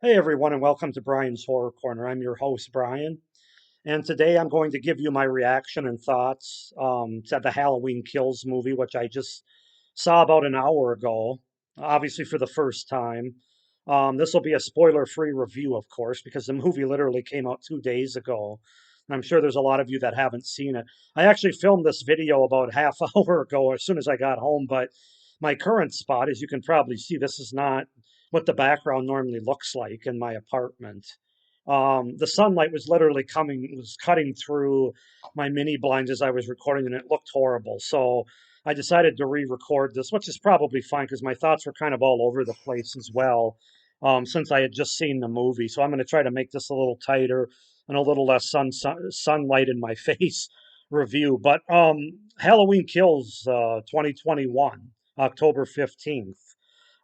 Hey everyone, and welcome to Brian's Horror Corner. I'm your host, Brian, and today I'm going to give you my reaction and thoughts to the Halloween Kills movie, which I just saw about an hour ago, obviously for the first time. This will be a spoiler-free review, of course, because the movie literally came out 2 days ago, and I'm sure there's a lot of you that haven't seen it. I actually filmed this video about half hour ago, as soon as I got home, but my current spot, as you can probably see, this is not what the background normally looks like in my apartment. The sunlight was literally was cutting through my mini blinds as I was recording, and it looked horrible. So I decided to re-record this, which is probably fine because my thoughts were kind of all over the place as well, since I had just seen the movie. So I'm going to try to make this a little tighter and a little less sunlight in my face review. But Halloween Kills 2021, October 15th.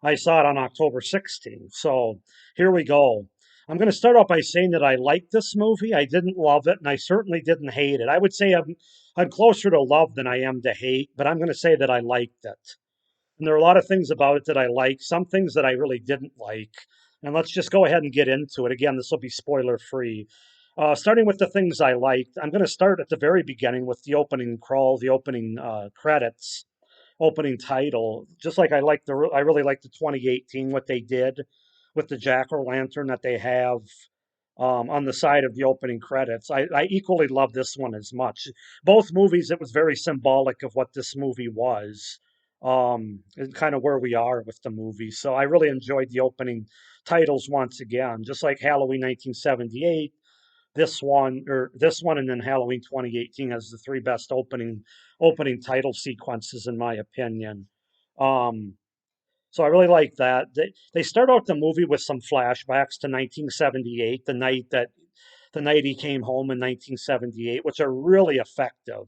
I saw it on October 16th. So here we go. I'm going to start off by saying that I liked this movie. I didn't love it, and I certainly didn't hate it. I would say I'm closer to love than I am to hate, but I'm going to say that I liked it. And there are a lot of things about it that I like, some things that I really didn't like. And let's just go ahead and get into it. Again, this will be spoiler free. Starting with the things I liked, I'm going to start at the very beginning with the opening crawl, the opening credits, opening title. Just like I really like the 2018 what they did with the jack o' lantern that they have on the side of the opening credits. I equally love this one as much. Both movies, it was very symbolic of what this movie was, and kind of where we are with the movie. So I really enjoyed the opening titles once again, just like Halloween 1978. This one, and then Halloween 2018 has the three best opening title sequences in my opinion. Um, so I really like that. They start out the movie with some flashbacks to 1978, the night he came home in 1978, which are really effective.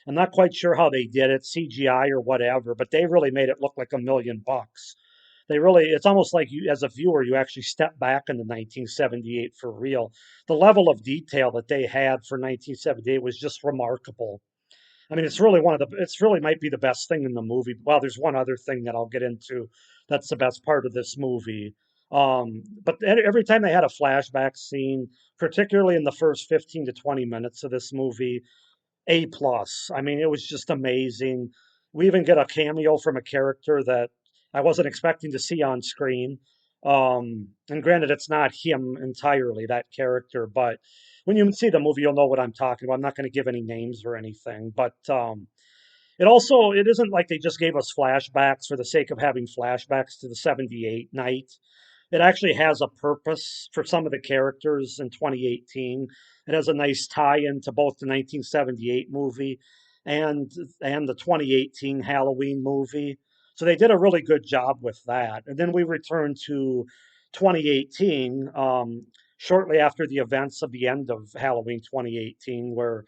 I'm not quite sure how they did it, CGI or whatever, but they really made it look like $1 million. It's almost like you, as a viewer, you actually step back into 1978 for real. The level of detail that they had for 1978 was just remarkable. I mean, it's really might be the best thing in the movie. Well, there's one other thing that I'll get into that's the best part of this movie. But every time they had a flashback scene, particularly in the first 15 to 20 minutes of this movie, A plus. I mean, it was just amazing. We even get a cameo from a character that I wasn't expecting to see on screen. And granted, it's not him entirely, that character, but when you see the movie, you'll know what I'm talking about. I'm not going to give any names or anything, but it isn't like they just gave us flashbacks for the sake of having flashbacks to the 78 night. It actually has a purpose for some of the characters in 2018. It has a nice tie-in to both the 1978 movie and the 2018 Halloween movie. So they did a really good job with that. And then we return to 2018, shortly after the events of the end of Halloween 2018, where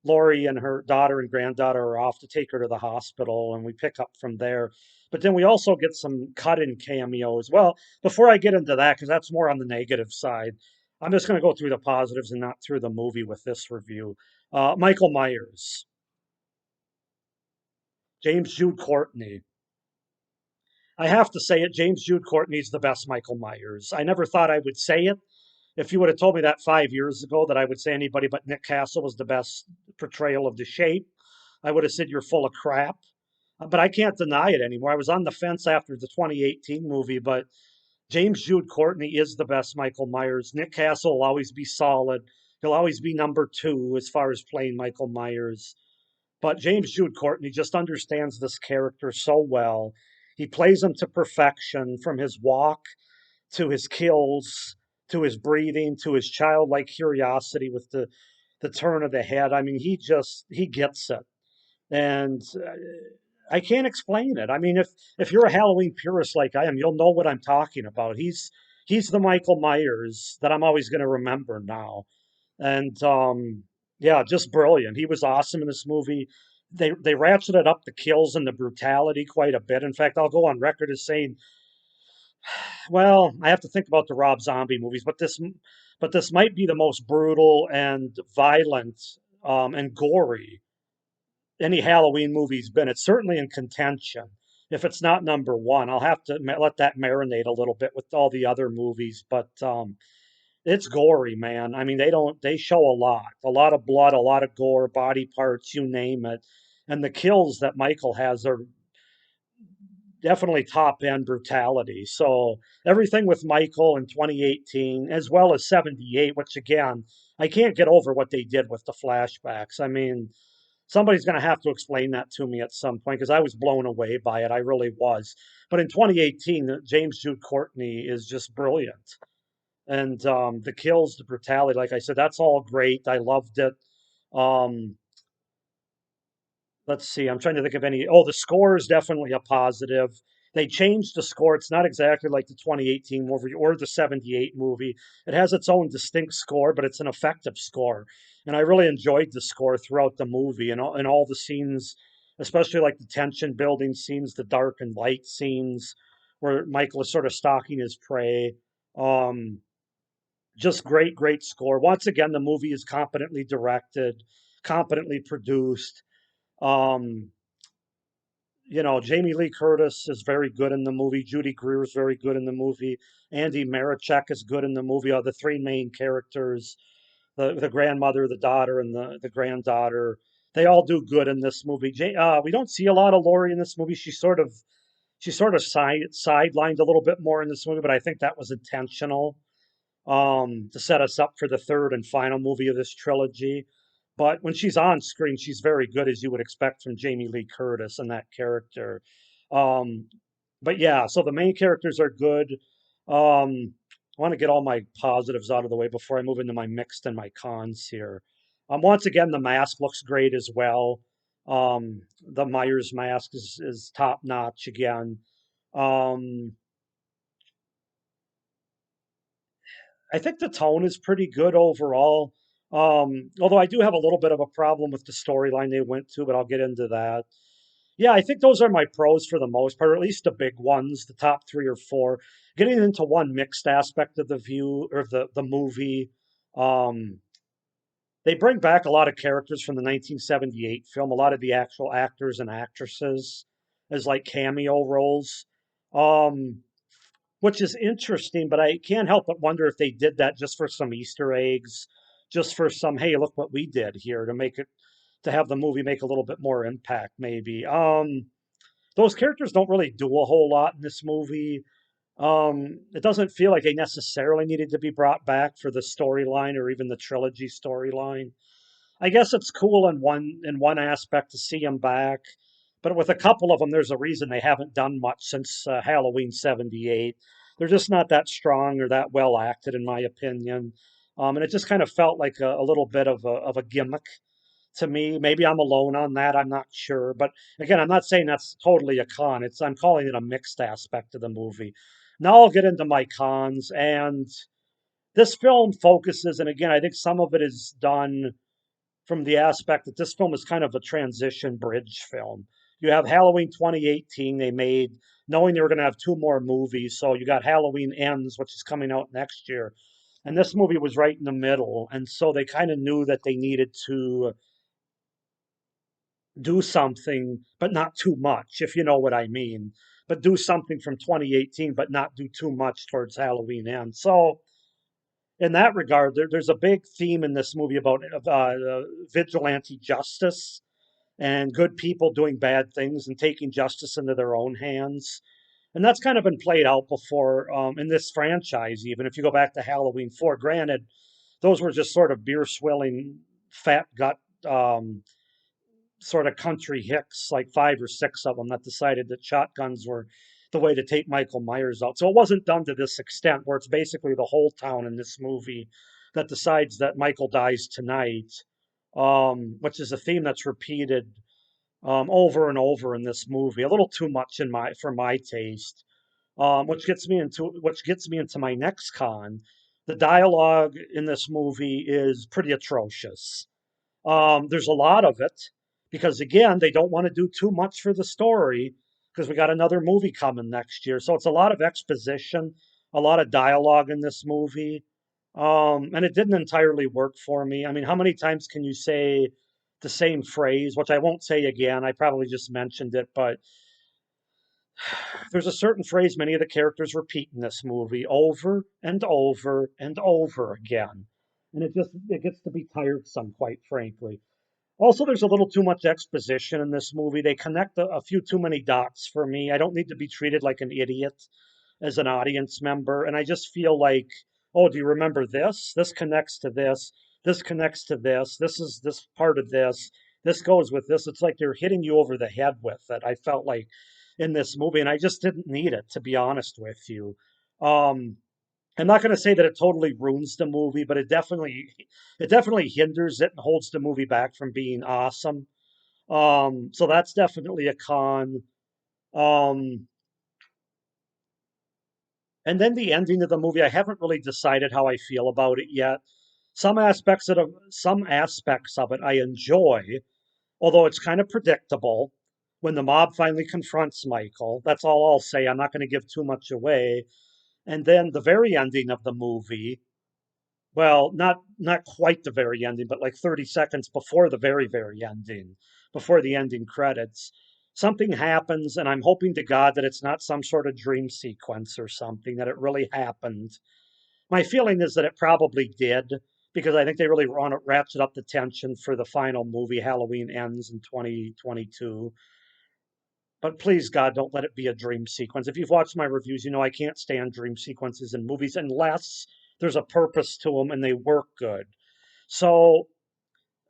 Lori and her daughter and granddaughter are off to take her to the hospital, and we pick up from there. But then we also get some cut-in cameos. Well, before I get into that, because that's more on the negative side, I'm just going to go through the positives and not through the movie with this review. Michael Myers, James Jude Courtney. I have to say it, James Jude Courtney's the best Michael Myers. I never thought I would say it. If you would have told me that 5 years ago that I would say anybody but Nick Castle was the best portrayal of the Shape, I would have said you're full of crap. But I can't deny it anymore. I was on the fence after the 2018 movie, but James Jude Courtney is the best Michael Myers. Nick Castle will always be solid. He'll always be number two as far as playing Michael Myers. But James Jude Courtney just understands this character so well. He plays him to perfection from his walk to his kills to his breathing to his childlike curiosity with the turn of the head. I mean, he gets it. And I can't explain it. I mean, if you're a Halloween purist like I am, you'll know what I'm talking about. He's the Michael Myers that I'm always going to remember now. And yeah, just brilliant. He was awesome in this movie. They ratcheted up the kills and the brutality quite a bit. In fact, I'll go on record as saying, well, I have to think about the Rob Zombie movies, but this might be the most brutal and violent and gory any Halloween movie's been. It's certainly in contention. if it's not number one. I'll have to let that marinate a little bit with all the other movies, but it's gory, man. I mean, they show a lot of blood, a lot of gore, body parts, you name it. And the kills that Michael has are definitely top end brutality. So everything with Michael in 2018, as well as 78, which again, I can't get over what they did with the flashbacks. I mean, somebody's going to have to explain that to me at some point because I was blown away by it. I really was. But in 2018, James Jude Courtney is just brilliant. And the kills, the brutality, like I said, that's all great. I loved it. Um, let's see, I'm trying to think of any. Oh, the score is definitely a positive. They changed the score. It's not exactly like the 2018 movie or the 78 movie. It has its own distinct score, but it's an effective score. And I really enjoyed the score throughout the movie and all the scenes, especially like the tension building scenes, the dark and light scenes where Michael is sort of stalking his prey. Um, just great, great score. Once again, the movie is competently directed, competently produced. Um, Jamie Lee Curtis is very good in the movie. Judy Greer is very good in the movie. Andy Marichek is good in the movie. Are the three main characters, the grandmother, the daughter, and the granddaughter. They all do good in this movie. We don't see a lot of Laurie in this movie. She sort of sidelined a little bit more in this movie, but I think that was intentional to set us up for the third and final movie of this trilogy. But when she's on screen, she's very good, as you would expect from Jamie Lee Curtis and that character. Um, but yeah, so the main characters are good. I want to get all my positives out of the way before I move into my mixed and my cons here. Once again, the mask looks great as well. The Myers mask is top notch again. Um, I think the tone is pretty good overall. Although I do have a little bit of a problem with the storyline they went to, but I'll get into that. Yeah, I think those are my pros for the most part, or at least the big ones, the top three or four. Getting into one mixed aspect of the view or the movie, um, they bring back a lot of characters from the 1978 film, a lot of the actual actors and actresses as like cameo roles. Um, which is interesting, but I can't help but wonder if they did that just for some Easter eggs, just for some, hey, look what we did here to have the movie make a little bit more impact, maybe. Those characters don't really do a whole lot in this movie. It doesn't feel like they necessarily needed to be brought back for the storyline or even the trilogy storyline. I guess it's cool in one aspect to see them back, but with a couple of them, there's a reason they haven't done much since Halloween '78. They're just not that strong or that well acted, in my opinion. And it just kind of felt like a little bit of a gimmick to me. Maybe I'm alone on that. I'm not sure. But again, I'm not saying that's totally a con. I'm calling it a mixed aspect of the movie. Now I'll get into my cons. And this film focuses, and again, I think some of it is done from the aspect that this film is kind of a transition bridge film. You have Halloween 2018 they made knowing they were going to have two more movies. So you got Halloween Ends, which is coming out next year. And this movie was right in the middle. And so they kind of knew that they needed to do something, but not too much, if you know what I mean. But do something from 2018, but not do too much towards Halloween Ends. So in that regard, there's a big theme in this movie about vigilante justice and good people doing bad things and taking justice into their own hands. And that's kind of been played out before in this franchise, even if you go back to Halloween 4. Granted, those were just sort of beer swilling, fat gut, sort of country hicks, like five or six of them, that decided that shotguns were the way to take Michael Myers out. So it wasn't done to this extent, where it's basically the whole town in this movie that decides that Michael dies tonight, which is a theme that's repeated over and over in this movie. A little too much for my taste. Which gets me into my next con. The dialogue in this movie is pretty atrocious. There's a lot of it because again, they don't want to do too much for the story because we got another movie coming next year. So it's a lot of exposition, a lot of dialogue in this movie. And it didn't entirely work for me. I mean, how many times can you say the same phrase, which I won't say again? I probably just mentioned it, but There's a certain phrase many of the characters repeat in this movie over and over and over again. And it gets to be tiresome, quite frankly. Also, there's a little too much exposition in this movie. They connect a few too many dots for me. I don't need to be treated like an idiot as an audience member. And I just feel like, oh, do you remember this? This connects to this. This connects to this. This is this part of this. This goes with this. It's like they're hitting you over the head with it. I felt like in this movie, and I just didn't need it, to be honest with you. Um, I'm not going to say that it totally ruins the movie, but it definitely hinders it and holds the movie back from being awesome. So that's definitely a con. Um, and then the ending of the movie, I haven't really decided how I feel about it yet. Some aspects of it I enjoy, although it's kind of predictable. When the mob finally confronts Michael, that's all I'll say. I'm not going to give too much away. And then the very ending of the movie, well, not quite the very ending, but like 30 seconds before the very ending, before the ending credits, something happens, and I'm hoping to God that it's not some sort of dream sequence or something, that it really happened. My feeling is that it probably did, because I think they really want to ratchet up the tension for the final movie. Halloween ends in 2022. But please, God, don't let it be a dream sequence. If you've watched my reviews, you know I can't stand dream sequences in movies unless there's a purpose to them and they work good. So,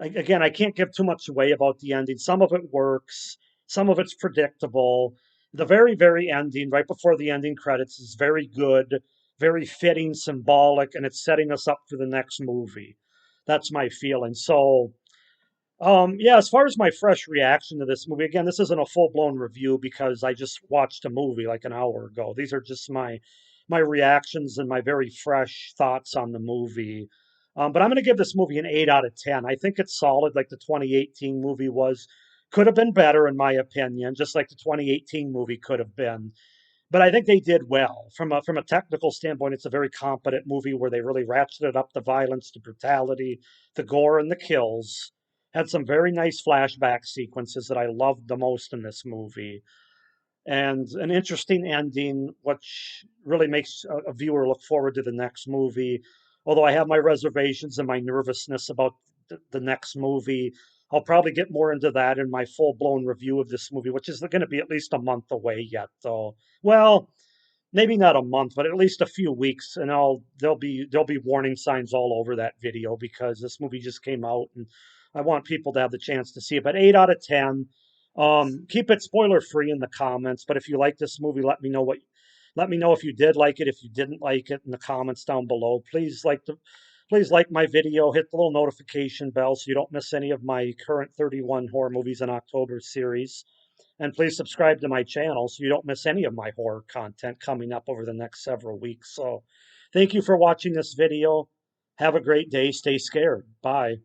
again, I can't give too much away about the ending. Some of it works, some of it's predictable. The very ending, right before the ending credits, is very good, very fitting, symbolic, and it's setting us up for the next movie. That's my feeling. So, yeah, as far as my fresh reaction to this movie, again, this isn't a full-blown review because I just watched a movie like an hour ago. These are just my reactions and my very fresh thoughts on the movie. But I'm going to give this movie an 8 out of 10. I think it's solid, like the 2018 movie was. Could have been better, in my opinion, just like the 2018 movie could have been. But I think they did well. From a technical standpoint, it's a very competent movie where they really ratcheted up the violence, the brutality, the gore, and the kills. Had some very nice flashback sequences that I loved the most in this movie, and an interesting ending, which really makes a viewer look forward to the next movie. Although I have my reservations and my nervousness about the next movie, I'll probably get more into that in my full blown review of this movie, which is going to be at least a month away yet, though. Well, maybe not a month, but at least a few weeks, and I'll there'll be warning signs all over that video because this movie just came out, and I want people to have the chance to see it. But 8 out of 10. Keep it spoiler free in the comments. But if you like this movie, let me know if you did like it, if you didn't like it in the comments down below. Please like my video, hit the little notification bell so you don't miss any of my current 31 horror movies in October series. And please subscribe to my channel so you don't miss any of my horror content coming up over the next several weeks. So thank you for watching this video. Have a great day. Stay scared. Bye.